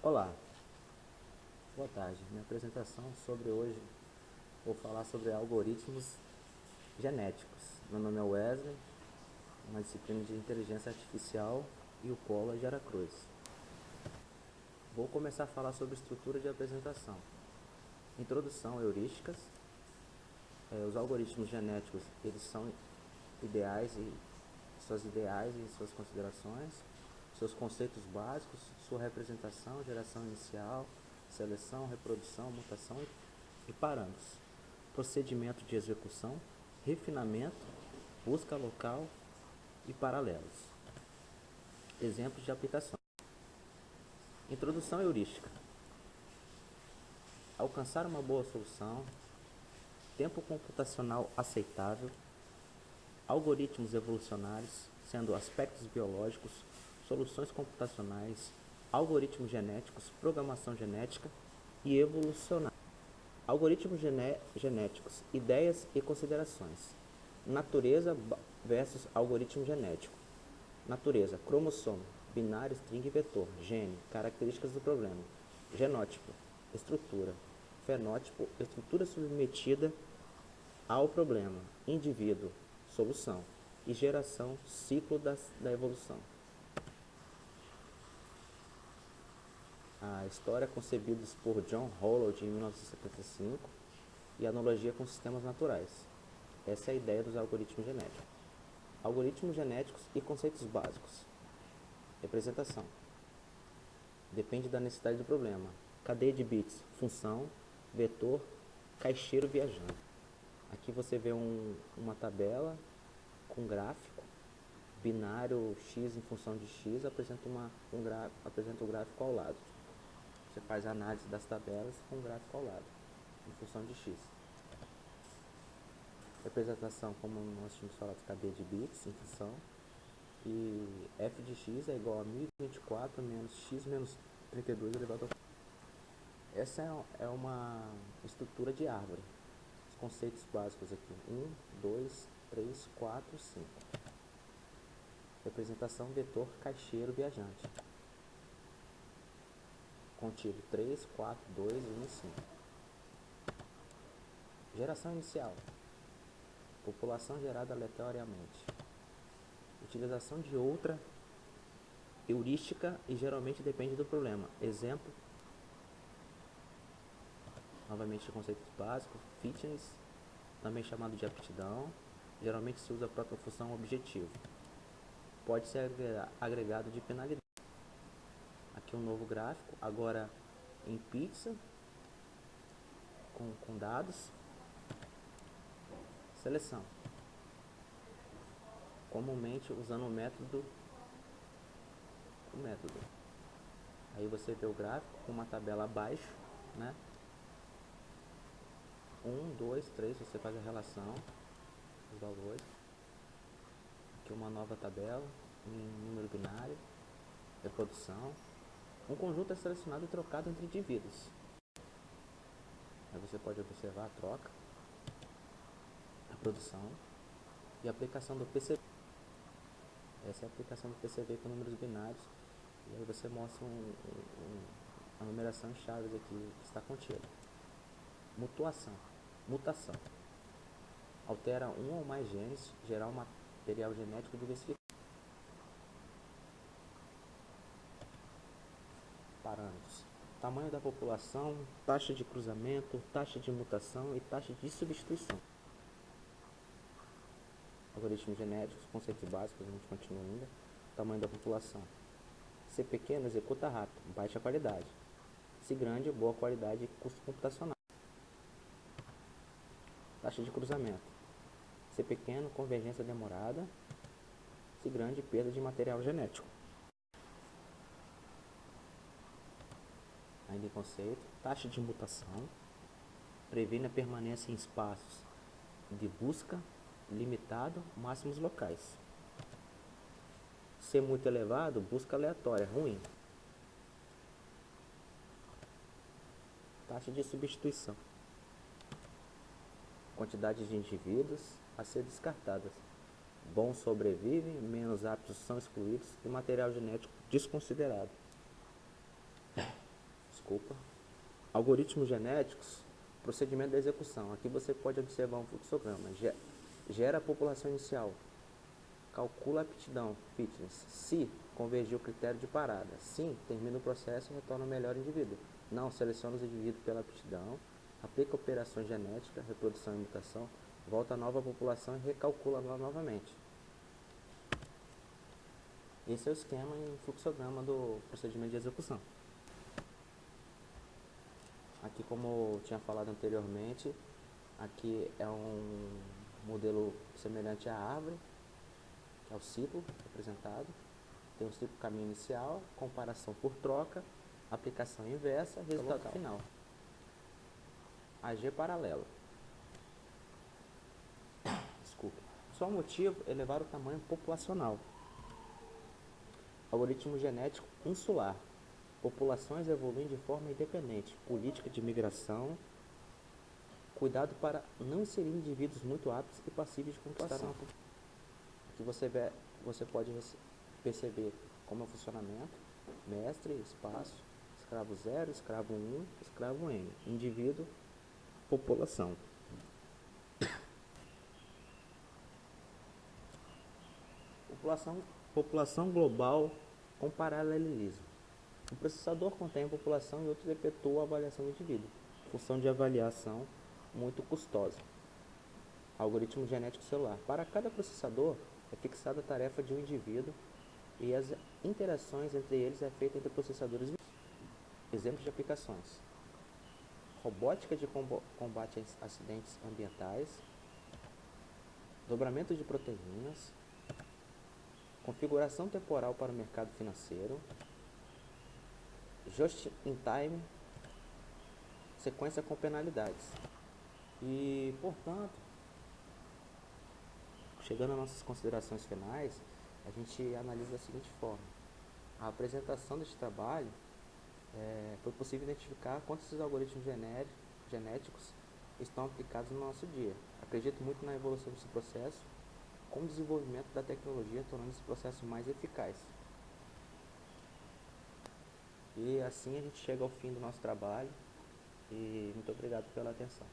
Olá, boa tarde. Minha apresentação sobre hoje, vou falar sobre algoritmos genéticos. Meu nome é Wesley, uma disciplina de inteligência artificial e o Polo é de Aracruz. Vou começar a falar sobre estrutura de apresentação. Introdução, heurísticas. Os algoritmos genéticos, eles são ideais e suas considerações, seus conceitos básicos, sua representação, geração inicial, seleção, reprodução, mutação e parâmetros, procedimento de execução, refinamento, busca local e paralelos. Exemplos de aplicação. Introdução heurística. Alcançar uma boa solução, tempo computacional aceitável, algoritmos evolucionários, sendo aspectos biológicos, soluções computacionais, algoritmos genéticos, programação genética e evolucionária. Algoritmos genéticos, ideias e considerações. Natureza versus algoritmo genético. Natureza, cromossomo, binário, string e vetor, gene, características do problema. Genótipo, estrutura. Fenótipo, estrutura submetida ao problema. Indivíduo, solução. E geração, ciclo da evolução. A história concebida por John Holland em 1975 e analogia com sistemas naturais. Essa é a ideia dos algoritmos genéticos. Algoritmos genéticos e conceitos básicos. Representação. Depende da necessidade do problema. Cadeia de bits, função, vetor, caixeiro viajante. Aqui você vê uma tabela com gráfico, binário x em função de x, apresenta o gráfico ao lado. Você faz a análise das tabelas com o gráfico ao lado, em função de x. Representação, como nós tínhamos falado, cadeia de bits em função. E f de x é igual a 1024 menos x menos 32 elevado a... Essa é uma estrutura de árvore. Os conceitos básicos aqui. 1, 2, 3, 4, 5. Representação vetor caixeiro viajante. Contido 3, 4, 2, 1 e 5. Geração inicial. População gerada aleatoriamente. Utilização de outra heurística e geralmente depende do problema. Exemplo, novamente conceitos básicos, fitness, também chamado de aptidão, geralmente se usa a própria função objetivo. Pode ser agregado de penalidade. Aqui um novo gráfico, agora em pixel, com dados. Seleção. Comumente usando o método. Aí você vê o gráfico com uma tabela abaixo, né? 1, 2, 3, você faz a relação dos valores. Aqui uma nova tabela em número binário, reprodução. Um conjunto é selecionado e trocado entre indivíduos. Aí você pode observar a troca, a produção e a aplicação do PCB. Essa é a aplicação do PCB com números binários. E aí você mostra a numeração em chaves aqui que está contida. Mutação. Altera um ou mais genes, gerar um material genético diversificado. Parâmetros. Tamanho da população, taxa de cruzamento, taxa de mutação e taxa de substituição. Algoritmos genéticos, conceitos básicos, a gente continua ainda. Tamanho da população. Se pequeno, executa rápido, baixa qualidade. Se grande, boa qualidade e custo computacional. Taxa de cruzamento. Se pequeno, convergência demorada. Se grande, perda de material genético. Ainda em conceito, taxa de mutação. Previne a permanência em espaços de busca limitado, máximos locais. Ser muito elevado, busca aleatória, ruim. Taxa de substituição. Quantidade de indivíduos a ser descartadas. Bons sobrevivem, menos aptos são excluídos e material genético desconsiderado. desculpa. Algoritmos genéticos, procedimento da execução. Aqui você pode observar um fluxograma. Gera a população inicial. Calcula a aptidão, fitness. Se convergir o critério de parada. Sim, termina o processo e retorna o melhor indivíduo. Não, seleciona os indivíduos pela aptidão, aplica operações genéticas, reprodução e mutação, volta a nova população e recalcula novamente. Esse é o esquema em fluxograma do procedimento de execução. Aqui, como eu tinha falado anteriormente, aqui é um modelo semelhante à árvore, que é o ciclo representado. Tem o ciclo caminho inicial, comparação por troca, aplicação inversa, resultado final. AG paralelo. Desculpe. Só o motivo é elevar o tamanho populacional. Algoritmo genético insular. Populações evoluem de forma independente. Política de migração. Cuidado para não inserir indivíduos muito aptos e passíveis de computação. Aqui você pode perceber como é o funcionamento. Mestre, espaço, escravo 0, escravo 1, escravo N. Indivíduo, população. População global com paralelismo. O processador contém a população e outro efetua a avaliação do indivíduo. Função de avaliação muito custosa. Algoritmo genético celular. Para cada processador é fixada a tarefa de um indivíduo e as interações entre eles é feita entre processadores. Exemplos de aplicações: robótica de combate a acidentes ambientais, dobramento de proteínas, configuração temporal para o mercado financeiro, just in time, sequência com penalidades. E, portanto, chegando às nossas considerações finais, a gente analisa da seguinte forma: a apresentação deste trabalho foi possível identificar quantos esses algoritmos genéticos estão aplicados no nosso dia. Acredito muito na evolução desse processo, com o desenvolvimento da tecnologia, tornando esse processo mais eficaz. E assim a gente chega ao fim do nosso trabalho, e muito obrigado pela atenção.